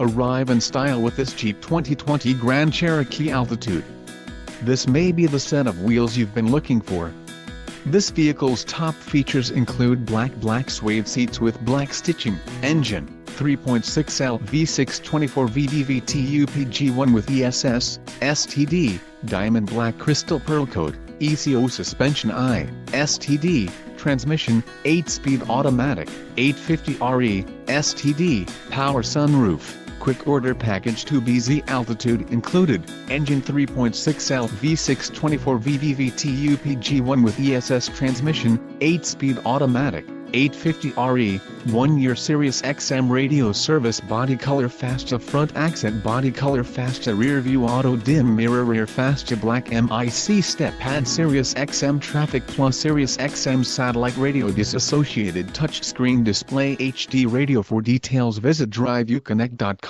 Arrive in style with this Jeep 2020 Grand Cherokee Altitude. This may be the set of wheels you've been looking for. This vehicle's top features include black suede seats with black stitching, engine, 3.6L V6 24 VVT-UPG1 with ESS, STD, diamond black crystal pearl coat, ECO suspension STD, transmission, 8-speed automatic, 850RE, STD, power sunroof, quick order package 2BZ altitude included, engine 3.6L V6 24 VVT-UPG1 with ESS transmission, 8-speed automatic, 850RE, 1-year Sirius XM radio service, body color Fasta front accent, body color Fasta rear view auto dim mirror, rear Fasta black MIC step pad, Sirius XM traffic plus, Sirius XM satellite radio, disassociated touchscreen display, HD radio. For details visit driveyouconnect.com.